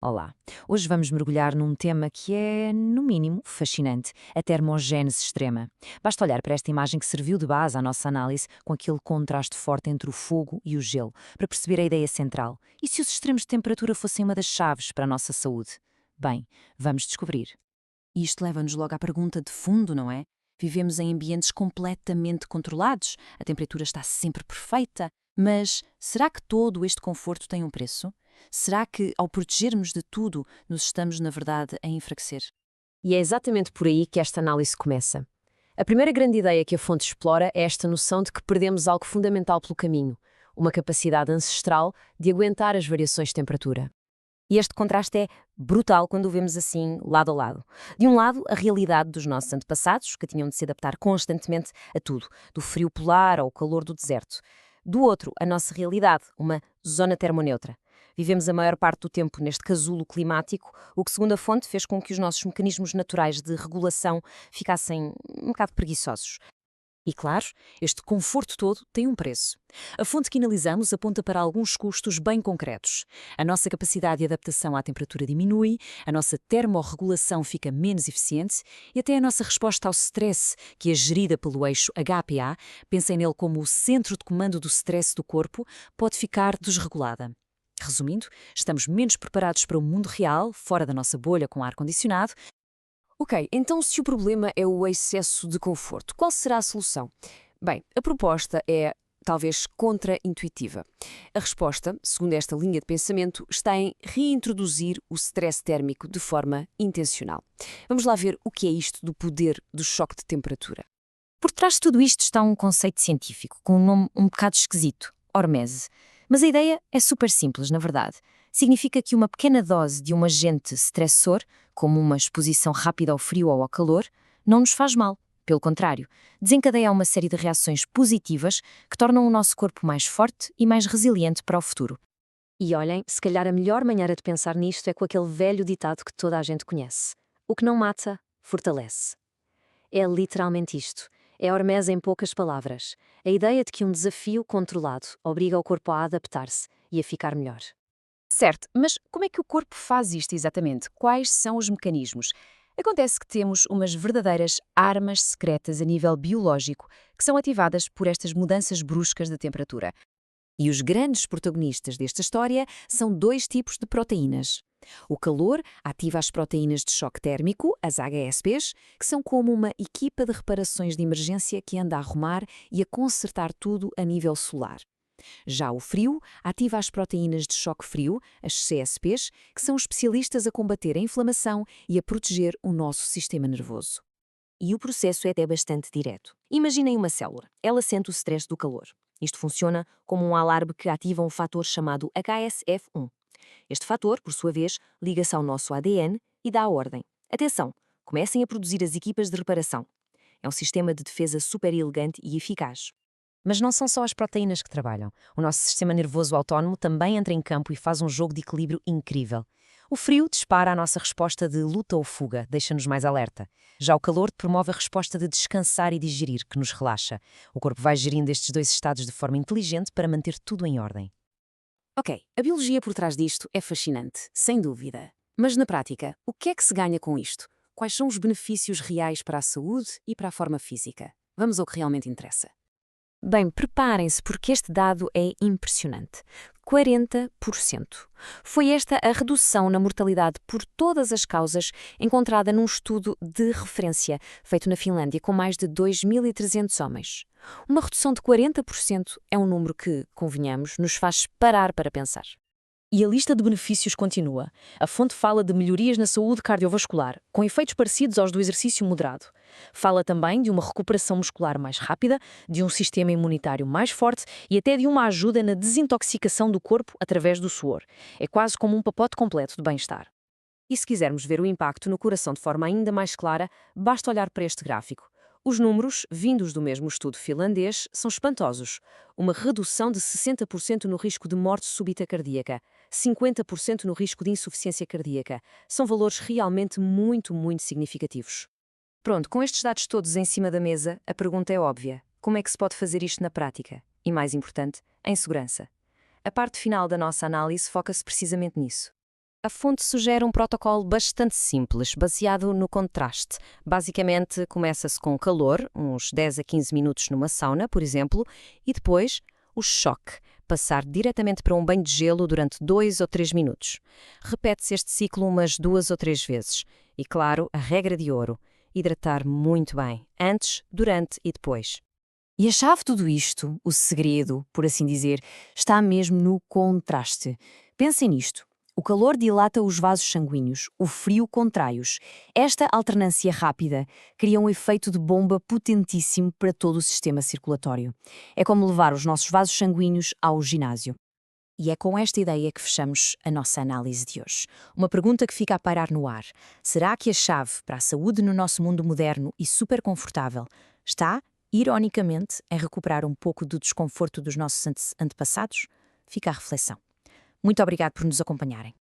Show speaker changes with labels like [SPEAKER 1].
[SPEAKER 1] Olá! Hoje vamos mergulhar num tema que é, no mínimo, fascinante: a termogénese extrema. Basta olhar para esta imagem que serviu de base à nossa análise, com aquele contraste forte entre o fogo e o gelo, para perceber a ideia central. E se os extremos de temperatura fossem uma das chaves para a nossa saúde? Bem, vamos descobrir. E isto leva-nos logo à pergunta de fundo, não é? Vivemos em ambientes completamente controlados, a temperatura está sempre perfeita, mas será que todo este conforto tem um preço? Será que, ao protegermos de tudo, nos estamos, na verdade, a enfraquecer?
[SPEAKER 2] E é exatamente por aí que esta análise começa. A primeira grande ideia que a fonte explora é esta noção de que perdemos algo fundamental pelo caminho, uma capacidade ancestral de aguentar as variações de temperatura. E este contraste é brutal quando o vemos assim, lado a lado. De um lado, a realidade dos nossos antepassados, que tinham de se adaptar constantemente a tudo, do frio polar ao calor do deserto. Do outro, a nossa realidade, uma zona termoneutra. Vivemos a maior parte do tempo neste casulo climático, o que, segundo a fonte, fez com que os nossos mecanismos naturais de regulação ficassem um bocado preguiçosos. E claro, este conforto todo tem um preço. A fonte que analisamos aponta para alguns custos bem concretos. A nossa capacidade de adaptação à temperatura diminui, a nossa termorregulação fica menos eficiente e até a nossa resposta ao stress, que é gerida pelo eixo HPA, pensem nele como o centro de comando do stress do corpo, pode ficar desregulada. Resumindo, estamos menos preparados para o mundo real, fora da nossa bolha com ar-condicionado. Ok, então se o problema é o excesso de conforto, qual será a solução? Bem, a proposta é talvez contra-intuitiva. A resposta, segundo esta linha de pensamento, está em reintroduzir o stress térmico de forma intencional. Vamos lá ver o que é isto do poder do choque de temperatura. Por trás de tudo isto está um conceito científico, com um nome um bocado esquisito: hormese. Mas a ideia é super simples, na verdade. Significa que uma pequena dose de um agente estressor, como uma exposição rápida ao frio ou ao calor, não nos faz mal. Pelo contrário, desencadeia uma série de reações positivas que tornam o nosso corpo mais forte e mais resiliente para o futuro. E olhem, se calhar a melhor maneira de pensar nisto é com aquele velho ditado que toda a gente conhece: o que não mata, fortalece. É literalmente isto. É a hormese em poucas palavras. A ideia de que um desafio controlado obriga o corpo a adaptar-se e a ficar melhor. Certo, mas como é que o corpo faz isto exatamente? Quais são os mecanismos? Acontece que temos umas verdadeiras armas secretas a nível biológico que são ativadas por estas mudanças bruscas de temperatura. E os grandes protagonistas desta história são dois tipos de proteínas. O calor ativa as proteínas de choque térmico, as HSPs, que são como uma equipa de reparações de emergência que anda a arrumar e a consertar tudo a nível solar. Já o frio ativa as proteínas de choque frio, as CSPs, que são especialistas a combater a inflamação e a proteger o nosso sistema nervoso. E o processo é até bastante direto. Imaginem uma célula. Ela sente o stress do calor. Isto funciona como um alarme que ativa um fator chamado HSF1. Este fator, por sua vez, liga-se ao nosso ADN e dá a ordem: atenção, comecem a produzir as equipas de reparação. É um sistema de defesa super elegante e eficaz. Mas não são só as proteínas que trabalham. O nosso sistema nervoso autónomo também entra em campo e faz um jogo de equilíbrio incrível. O frio dispara a nossa resposta de luta ou fuga, deixa-nos mais alerta. Já o calor promove a resposta de descansar e digerir, que nos relaxa. O corpo vai gerindo estes dois estados de forma inteligente para manter tudo em ordem. Ok, a biologia por trás disto é fascinante, sem dúvida. Mas na prática, o que é que se ganha com isto? Quais são os benefícios reais para a saúde e para a forma física? Vamos ao que realmente interessa. Bem, preparem-se porque este dado é impressionante. 40%. Foi esta a redução na mortalidade por todas as causas encontrada num estudo de referência feito na Finlândia com mais de 2.300 homens. Uma redução de 40% é um número que, convenhamos, nos faz parar para pensar. E a lista de benefícios continua. A fonte fala de melhorias na saúde cardiovascular, com efeitos parecidos aos do exercício moderado. Fala também de uma recuperação muscular mais rápida, de um sistema imunitário mais forte e até de uma ajuda na desintoxicação do corpo através do suor. É quase como um pacote completo de bem-estar. E se quisermos ver o impacto no coração de forma ainda mais clara, basta olhar para este gráfico. Os números, vindos do mesmo estudo finlandês, são espantosos. Uma redução de 60% no risco de morte súbita cardíaca, 50% no risco de insuficiência cardíaca. São valores realmente muito significativos. Pronto, com estes dados todos em cima da mesa, a pergunta é óbvia: como é que se pode fazer isto na prática? E mais importante, em segurança. A parte final da nossa análise foca-se precisamente nisso. A fonte sugere um protocolo bastante simples, baseado no contraste. Basicamente, começa-se com calor, uns 10 a 15 minutos numa sauna, por exemplo, e depois o choque, passar diretamente para um banho de gelo durante 2 ou 3 minutos. Repete-se este ciclo umas 2 ou 3 vezes. E, claro, a regra de ouro: hidratar muito bem, antes, durante e depois.
[SPEAKER 1] E a chave de tudo isto, o segredo, por assim dizer, está mesmo no contraste. Pensem nisto. O calor dilata os vasos sanguíneos, o frio contrai-os. Esta alternância rápida cria um efeito de bomba potentíssimo para todo o sistema circulatório. É como levar os nossos vasos sanguíneos ao ginásio. E é com esta ideia que fechamos a nossa análise de hoje. Uma pergunta que fica a pairar no ar. Será que a chave para a saúde no nosso mundo moderno e super confortável está, ironicamente, em recuperar um pouco do desconforto dos nossos antepassados? Fica a reflexão. Muito obrigado por nos acompanharem.